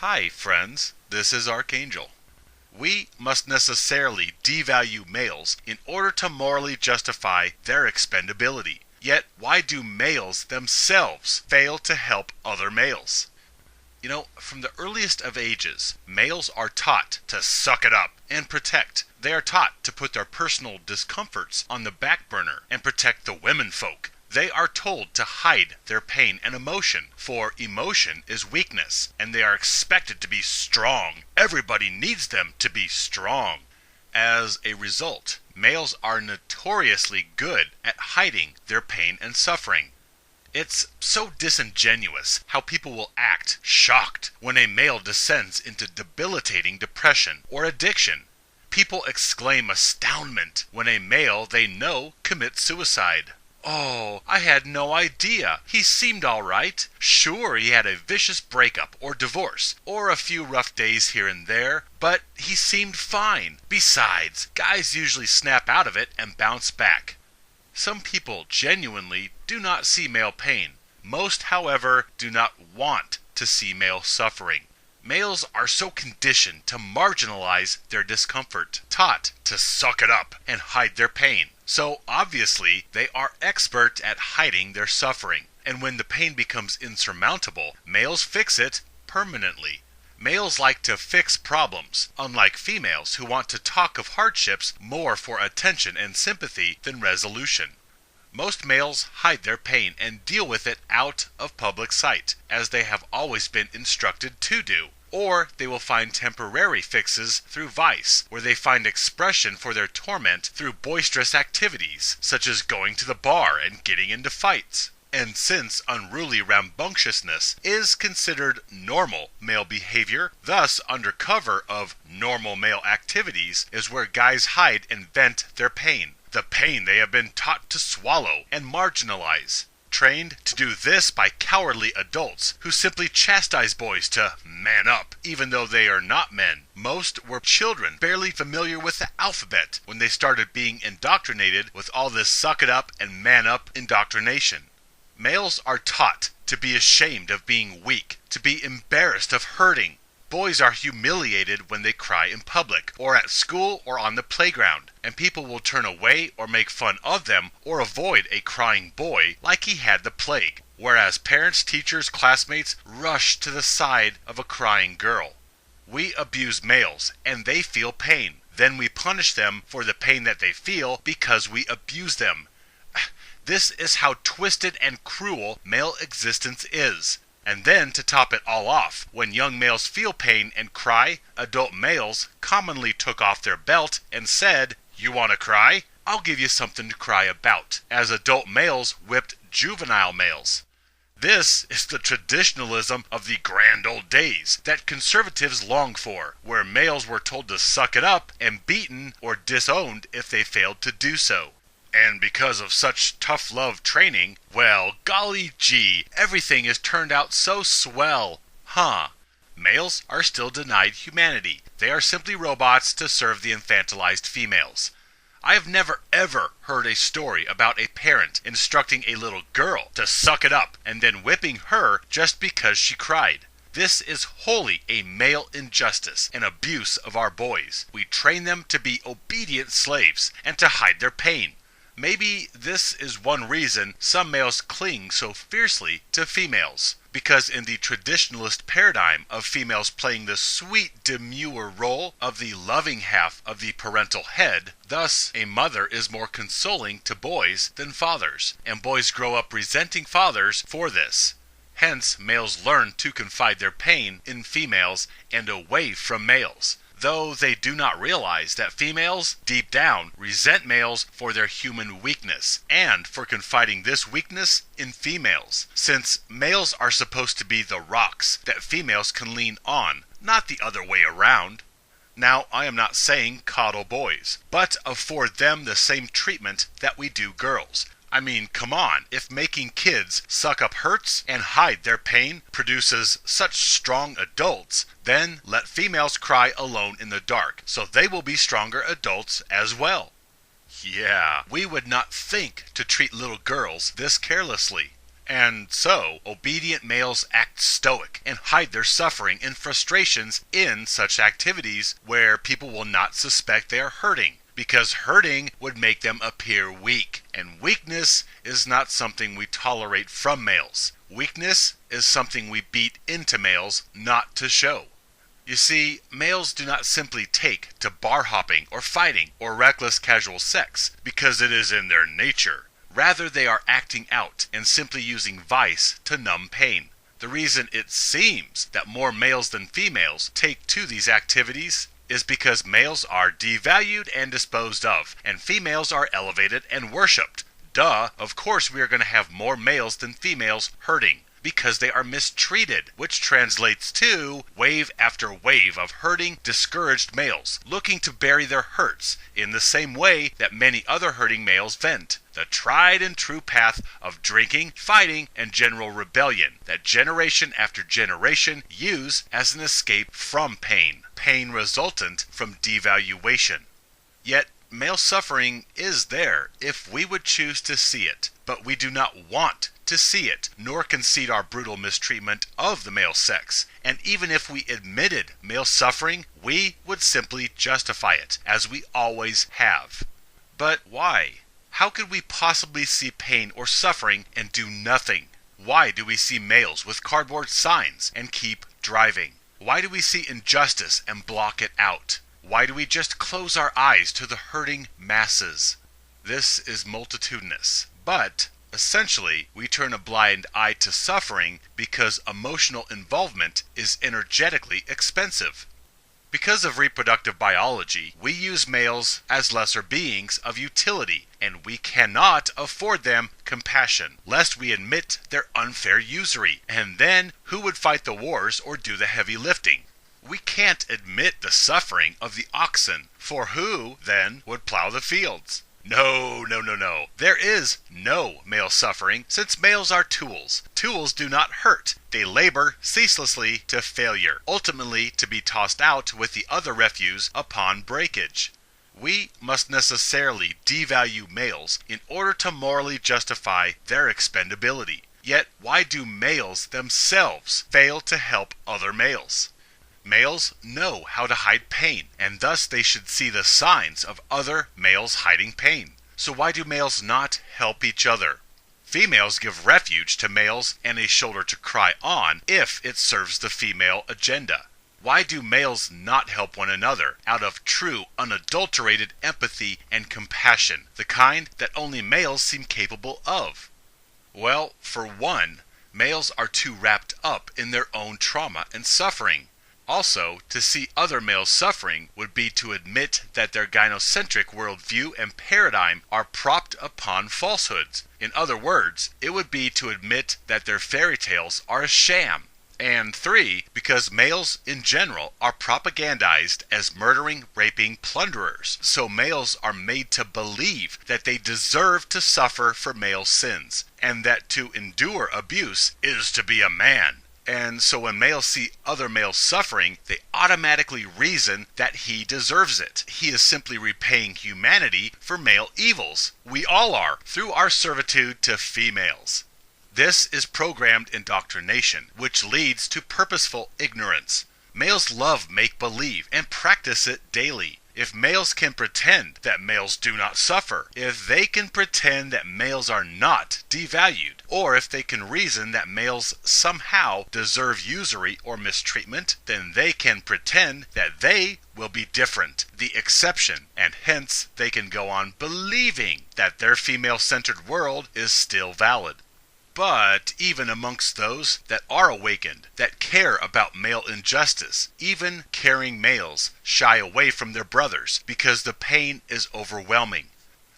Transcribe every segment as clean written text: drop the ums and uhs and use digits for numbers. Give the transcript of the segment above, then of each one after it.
Hi, friends. This is Archangel. We must necessarily devalue males in order to morally justify their expendability. Yet, why do males themselves fail to help other males? From the earliest of ages, males are taught to suck it up and protect. They are taught to put their personal discomforts on the back burner and protect the women folk. They are told to hide their pain and emotion, for emotion is weakness, and they are expected to be strong. Everybody needs them to be strong. As a result, males are notoriously good at hiding their pain and suffering. It's so disingenuous how people will act shocked when a male descends into debilitating depression or addiction. People exclaim astoundment when a male they know commits suicide. "Oh, I had no idea. He seemed all right. Sure, he had a vicious breakup or divorce, or a few rough days here and there, but he seemed fine. Besides, guys usually snap out of it and bounce back." Some people genuinely do not see male pain. Most, however, do not want to see male suffering. Males are so conditioned to marginalize their discomfort, taught to suck it up and hide their pain. So obviously, they are expert at hiding their suffering. And when the pain becomes insurmountable, males fix it permanently. Males like to fix problems, unlike females who want to talk of hardships more for attention and sympathy than resolution. Most males hide their pain and deal with it out of public sight, as they have always been instructed to do. Or they will find temporary fixes through vice, where they find expression for their torment through boisterous activities, such as going to the bar and getting into fights. And since unruly rambunctiousness is considered normal male behavior, thus under cover of normal male activities is where guys hide and vent their pain. The pain they have been taught to swallow and marginalize. Trained to do this by cowardly adults who simply chastise boys to man up, even though they are not men. Most were children barely familiar with the alphabet when they started being indoctrinated with all this suck it up and man up indoctrination. Males are taught to be ashamed of being weak, to be embarrassed of hurting. Boys are humiliated when they cry in public, or at school or on the playground, and people will turn away or make fun of them or avoid a crying boy like he had the plague, whereas parents, teachers, classmates rush to the side of a crying girl. We abuse males, and they feel pain. Then we punish them for the pain that they feel because we abuse them. This is how twisted and cruel male existence is. And then, to top it all off, when young males feel pain and cry, adult males commonly took off their belt and said, "You want to cry? I'll give you something to cry about," as adult males whipped juvenile males. This is the traditionalism of the grand old days that conservatives long for, where males were told to suck it up and beaten or disowned if they failed to do so. And because of such tough love training, well, golly gee, everything has turned out so swell. Males are still denied humanity. They are simply robots to serve the infantilized females. I have never ever heard a story about a parent instructing a little girl to suck it up and then whipping her just because she cried. This is wholly a male injustice and abuse of our boys. We train them to be obedient slaves and to hide their pain. Maybe this is one reason some males cling so fiercely to females, because in the traditionalist paradigm of females playing the sweet, demure role of the loving half of the parental head, thus a mother is more consoling to boys than fathers, and boys grow up resenting fathers for this. Hence, males learn to confide their pain in females and away from males, though they do not realize that females, deep down, resent males for their human weakness, and for confiding this weakness in females, since males are supposed to be the rocks that females can lean on, not the other way around. Now, I am not saying coddle boys, but afford them the same treatment that we do girls. I mean, come on, if making kids suck up hurts and hide their pain produces such strong adults, then let females cry alone in the dark, so they will be stronger adults as well. Yeah, we would not think to treat little girls this carelessly. And so, obedient males act stoic and hide their suffering and frustrations in such activities where people will not suspect they are hurting, because hurting would make them appear weak. And weakness is not something we tolerate from males. Weakness is something we beat into males not to show. You see, males do not simply take to bar hopping or fighting or reckless casual sex because it is in their nature. Rather, they are acting out and simply using vice to numb pain. The reason it seems that more males than females take to these activities is because males are devalued and disposed of, and females are elevated and worshipped. Duh, of course we are going to have more males than females hurting, because they are mistreated, which translates to wave after wave of hurting, discouraged males looking to bury their hurts in the same way that many other hurting males vent. The tried and true path of drinking, fighting, and general rebellion that generation after generation use as an escape from pain resultant from devaluation. Yet, male suffering is there if we would choose to see it, but we do not want to see it, nor concede our brutal mistreatment of the male sex. And even if we admitted male suffering, we would simply justify it, as we always have. But why? How could we possibly see pain or suffering and do nothing? Why do we see males with cardboard signs and keep driving? Why do we see injustice and block it out? Why do we just close our eyes to the hurting masses? This is multitudinous, but essentially, we turn a blind eye to suffering because emotional involvement is energetically expensive. Because of reproductive biology, we use males as lesser beings of utility, and we cannot afford them compassion, lest we admit their unfair usury. And then, who would fight the wars or do the heavy lifting? We can't admit the suffering of the oxen, for who, then, would plow the fields? No. There is no male suffering, since males are tools. Tools do not hurt. They labor ceaselessly to failure, ultimately to be tossed out with the other refuse upon breakage. We must necessarily devalue males in order to morally justify their expendability. Yet, why do males themselves fail to help other males? Males know how to hide pain, and thus they should see the signs of other males hiding pain. So why do males not help each other? Females give refuge to males and a shoulder to cry on if it serves the female agenda. Why do males not help one another out of true, unadulterated empathy and compassion, the kind that only males seem capable of? Well, for one, males are too wrapped up in their own trauma and suffering. Also, to see other males suffering would be to admit that their gynocentric worldview and paradigm are propped upon falsehoods. In other words, it would be to admit that their fairy tales are a sham. And 3, because males in general are propagandized as murdering, raping plunderers. So males are made to believe that they deserve to suffer for male sins, and that to endure abuse is to be a man. And so when males see other males suffering, they automatically reason that he deserves it. He is simply repaying humanity for male evils. We all are, through our servitude to females. This is programmed indoctrination, which leads to purposeful ignorance. Males love make-believe and practice it daily. If males can pretend that males do not suffer, if they can pretend that males are not devalued, or if they can reason that males somehow deserve usury or mistreatment, then they can pretend that they will be different, the exception, and hence they can go on believing that their female-centered world is still valid. But even amongst those that are awakened, that care about male injustice, even caring males shy away from their brothers because the pain is overwhelming.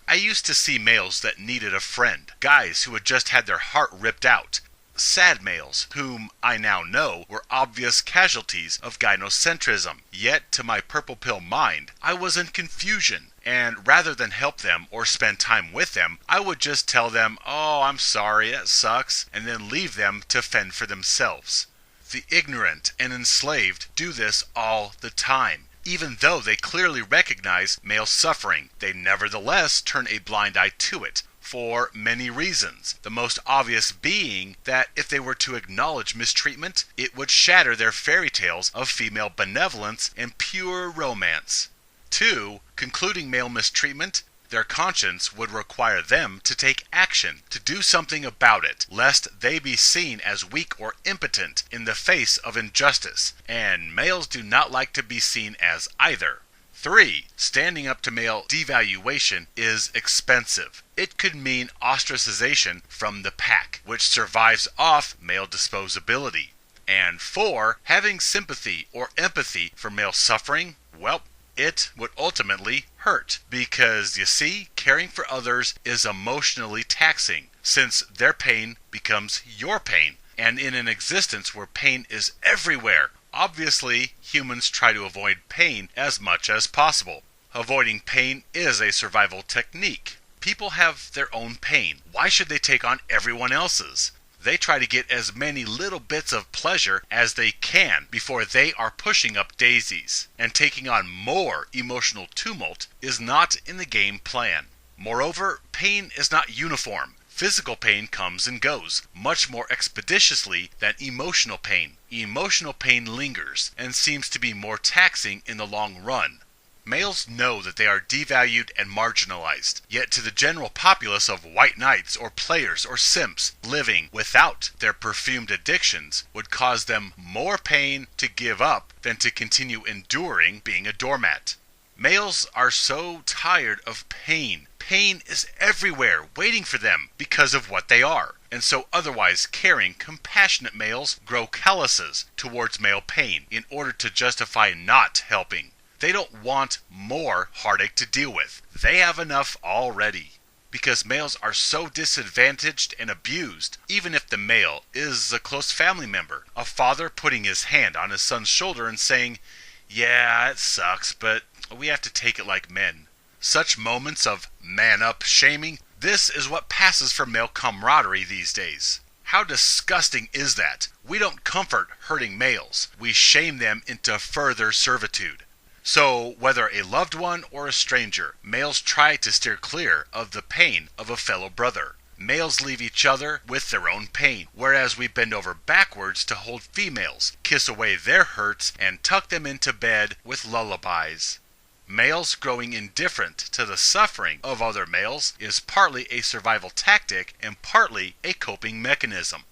I used to see males that needed a friend, guys who had just had their heart ripped out, sad males whom I now know were obvious casualties of gynocentrism. Yet to my purple pill mind, I was in confusion. And rather than help them or spend time with them, I would just tell them, "Oh, I'm sorry, that sucks," and then leave them to fend for themselves. The ignorant and enslaved do this all the time. Even though they clearly recognize male suffering, they nevertheless turn a blind eye to it, for many reasons. The most obvious being that if they were to acknowledge mistreatment, it would shatter their fairy tales of female benevolence and pure romance. 2. Concluding male mistreatment, their conscience would require them to take action, to do something about it, lest they be seen as weak or impotent in the face of injustice, and males do not like to be seen as either. 3. Standing up to male devaluation is expensive. It could mean ostracization from the pack, which survives off male disposability. And 4. Having sympathy or empathy for male suffering, well, it would ultimately hurt. Because, you see, caring for others is emotionally taxing, since their pain becomes your pain. And in an existence where pain is everywhere, obviously, humans try to avoid pain as much as possible. Avoiding pain is a survival technique. People have their own pain. Why should they take on everyone else's? They try to get as many little bits of pleasure as they can before they are pushing up daisies. And taking on more emotional tumult is not in the game plan. Moreover, pain is not uniform. Physical pain comes and goes much more expeditiously than emotional pain. Emotional pain lingers and seems to be more taxing in the long run. Males know that they are devalued and marginalized, yet to the general populace of white knights or players or simps, living without their perfumed addictions would cause them more pain to give up than to continue enduring being a doormat. Males are so tired of pain. Pain is everywhere, waiting for them because of what they are. And so otherwise caring, compassionate males grow calluses towards male pain in order to justify not helping. They don't want more heartache to deal with. They have enough already. Because males are so disadvantaged and abused, even if the male is a close family member, a father putting his hand on his son's shoulder and saying, "Yeah, it sucks, but we have to take it like men." Such moments of man-up shaming, this is what passes for male camaraderie these days. How disgusting is that? We don't comfort hurting males. We shame them into further servitude. So, whether a loved one or a stranger, males try to steer clear of the pain of a fellow brother. Males leave each other with their own pain, whereas we bend over backwards to hold females, kiss away their hurts, and tuck them into bed with lullabies. Males growing indifferent to the suffering of other males is partly a survival tactic and partly a coping mechanism.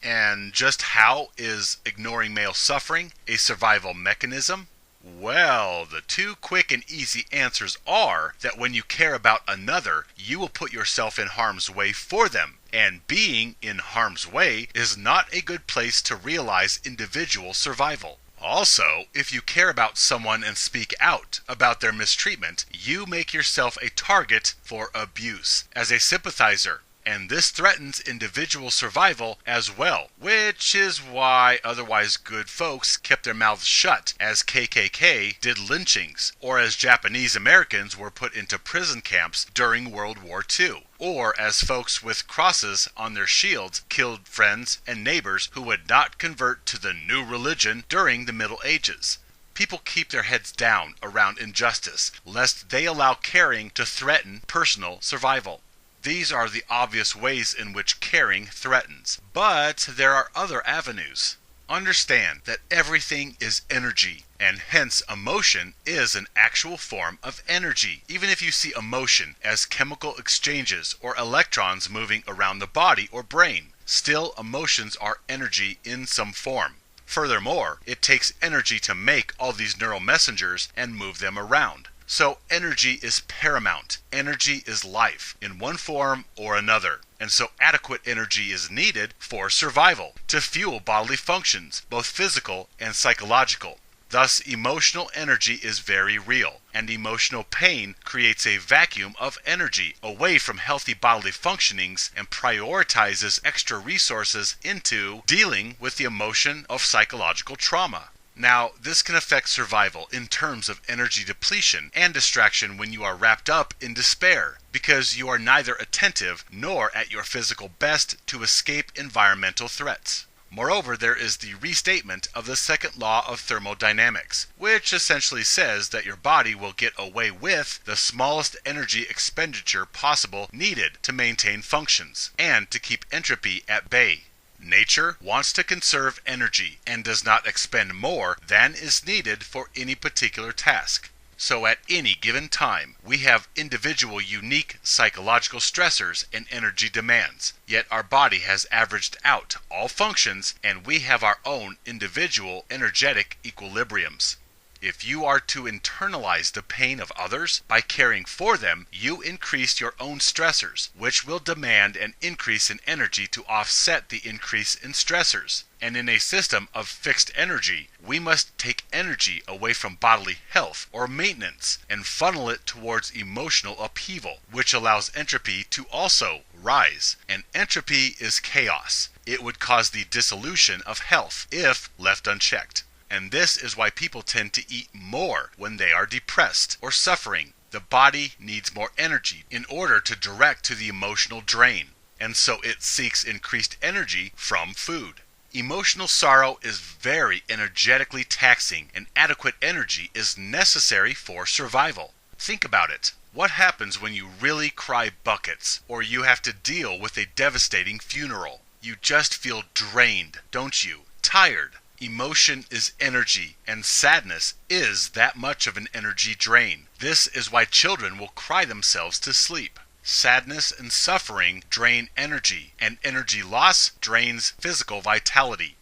And just how is ignoring male suffering a survival mechanism? Well, the two quick and easy answers are that when you care about another, you will put yourself in harm's way for them. And being in harm's way is not a good place to realize individual survival. Also, if you care about someone and speak out about their mistreatment, you make yourself a target for abuse as a sympathizer. And this threatens individual survival as well, which is why otherwise good folks kept their mouths shut as KKK did lynchings, or as Japanese Americans were put into prison camps during World War II, or as folks with crosses on their shields killed friends and neighbors who would not convert to the new religion during the Middle Ages. People keep their heads down around injustice, lest they allow caring to threaten personal survival. These are the obvious ways in which caring threatens. But there are other avenues. Understand that everything is energy, and hence emotion is an actual form of energy. Even if you see emotion as chemical exchanges or electrons moving around the body or brain, still emotions are energy in some form. Furthermore, it takes energy to make all these neural messengers and move them around. So energy is paramount. Energy is life, in one form or another. And so adequate energy is needed for survival, to fuel bodily functions, both physical and psychological. Thus, emotional energy is very real, and emotional pain creates a vacuum of energy away from healthy bodily functionings and prioritizes extra resources into dealing with the emotion of psychological trauma. Now, this can affect survival in terms of energy depletion and distraction when you are wrapped up in despair, because you are neither attentive nor at your physical best to escape environmental threats. Moreover, there is the restatement of the second law of thermodynamics, which essentially says that your body will get away with the smallest energy expenditure possible needed to maintain functions and to keep entropy at bay. Nature wants to conserve energy and does not expend more than is needed for any particular task. So at any given time, we have individual unique psychological stressors and energy demands, yet our body has averaged out all functions and we have our own individual energetic equilibriums. If you are to internalize the pain of others by caring for them, you increase your own stressors, which will demand an increase in energy to offset the increase in stressors. And in a system of fixed energy, we must take energy away from bodily health or maintenance and funnel it towards emotional upheaval, which allows entropy to also rise. And entropy is chaos. It would cause the dissolution of health if left unchecked. And this is why people tend to eat more when they are depressed or suffering. The body needs more energy in order to direct to the emotional drain, and so it seeks increased energy from food. Emotional sorrow is very energetically taxing, and adequate energy is necessary for survival. Think about it. What happens when you really cry buckets, or you have to deal with a devastating funeral? You just feel drained, don't you? Tired. Emotion is energy, and sadness is that much of an energy drain. This is why children will cry themselves to sleep. Sadness and suffering drain energy, and energy loss drains physical vitality.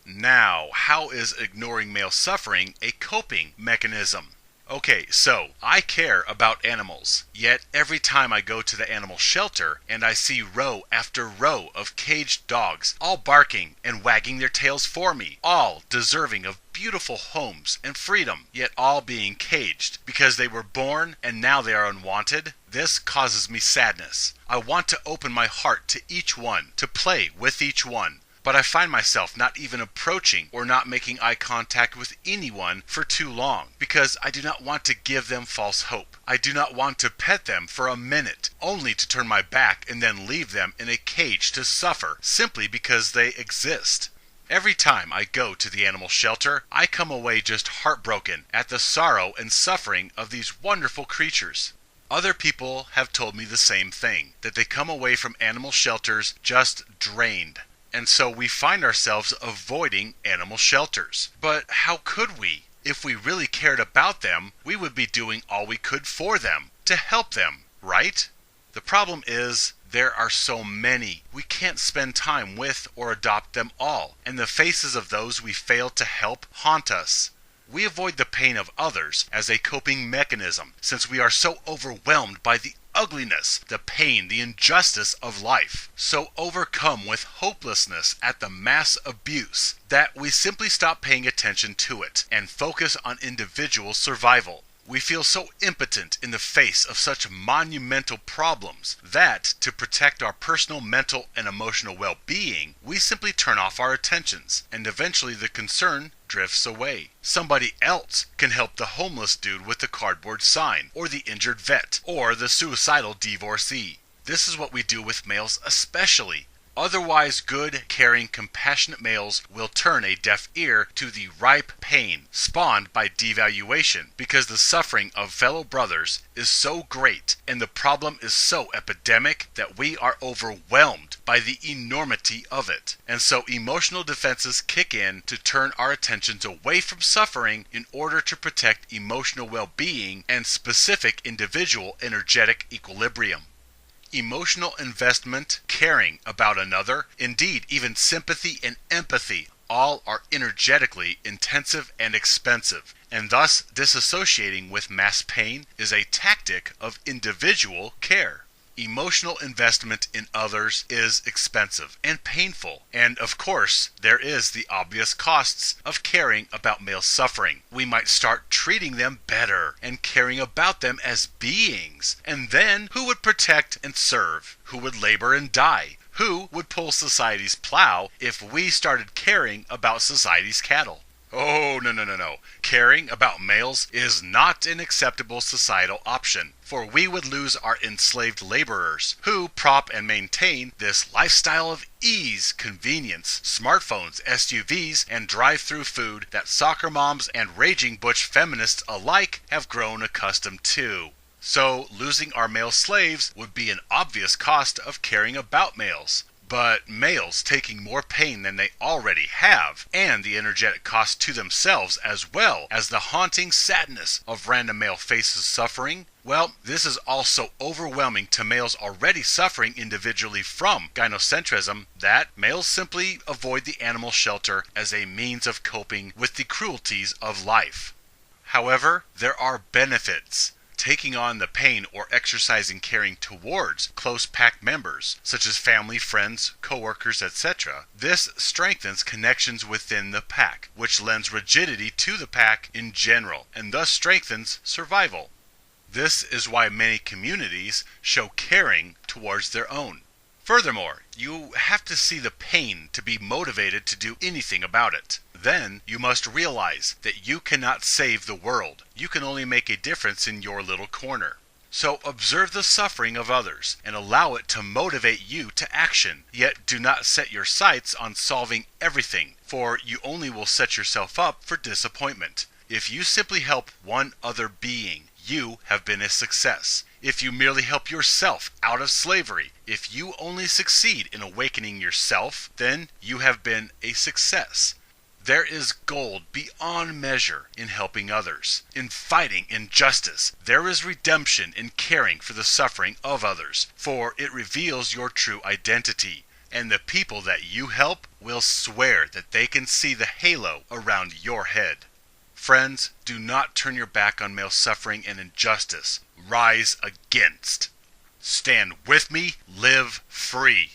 Now, how is ignoring male suffering a coping mechanism? Okay, so I care about animals, yet every time I go to the animal shelter and I see row after row of caged dogs, all barking and wagging their tails for me, all deserving of beautiful homes and freedom, yet all being caged because they were born and now they are unwanted, this causes me sadness. I want to open my heart to each one, to play with each one. But I find myself not even approaching or not making eye contact with anyone for too long because I do not want to give them false hope. I do not want to pet them for a minute, only to turn my back and then leave them in a cage to suffer simply because they exist. Every time I go to the animal shelter, I come away just heartbroken at the sorrow and suffering of these wonderful creatures. Other people have told me the same thing, that they come away from animal shelters just drained. And so we find ourselves avoiding animal shelters. But how could we? If we really cared about them, we would be doing all we could for them, to help them, right? The problem is, there are so many. We can't spend time with or adopt them all, and the faces of those we fail to help haunt us. We avoid the pain of others as a coping mechanism, since we are so overwhelmed by the ugliness, the pain, the injustice of life, so overcome with hopelessness at the mass abuse, that we simply stop paying attention to it and focus on individual survival. We feel so impotent in the face of such monumental problems that, to protect our personal, mental, and emotional well-being, we simply turn off our attentions, and eventually the concern drifts away. Somebody else can help the homeless dude with the cardboard sign, or the injured vet, or the suicidal divorcee. This is what we do with males especially. Otherwise good, caring, compassionate males will turn a deaf ear to the ripe pain spawned by devaluation because the suffering of fellow brothers is so great and the problem is so epidemic that we are overwhelmed by the enormity of it. And so emotional defenses kick in to turn our attentions away from suffering in order to protect emotional well-being and specific individual energetic equilibrium. Emotional investment, caring about another, indeed even sympathy and empathy, all are energetically intensive and expensive, and thus disassociating with mass pain is a tactic of individual care. Emotional investment in others is expensive and painful, and of course, there is the obvious costs of caring about male suffering. We might start treating them better and caring about them as beings, and then who would protect and serve? Who would labor and die? Who would pull society's plow if we started caring about society's cattle? Oh, no, no, no, no. Caring about males is not an acceptable societal option, for we would lose our enslaved laborers, who prop and maintain this lifestyle of ease, convenience, smartphones, SUVs, and drive-through food that soccer moms and raging butch feminists alike have grown accustomed to. So, losing our male slaves would be an obvious cost of caring about males. But males taking more pain than they already have, and the energetic cost to themselves as well as the haunting sadness of random male faces suffering, well, this is also overwhelming to males already suffering individually from gynocentrism that males simply avoid the animal shelter as a means of coping with the cruelties of life. However, there are benefits. Taking on the pain or exercising caring towards close pack members, such as family, friends, co-workers, etc. This strengthens connections within the pack, which lends rigidity to the pack in general, and thus strengthens survival. This is why many communities show caring towards their own. Furthermore, you have to see the pain to be motivated to do anything about it. Then you must realize that you cannot save the world. You can only make a difference in your little corner. So observe the suffering of others and allow it to motivate you to action. Yet do not set your sights on solving everything, for you only will set yourself up for disappointment. If you simply help one other being, you have been a success. If you merely help yourself out of slavery, if you only succeed in awakening yourself, then you have been a success. There is gold beyond measure in helping others, in fighting injustice. There is redemption in caring for the suffering of others, for it reveals your true identity. And the people that you help will swear that they can see the halo around your head. Friends, do not turn your back on male suffering and injustice. Rise against. Stand with me, live free.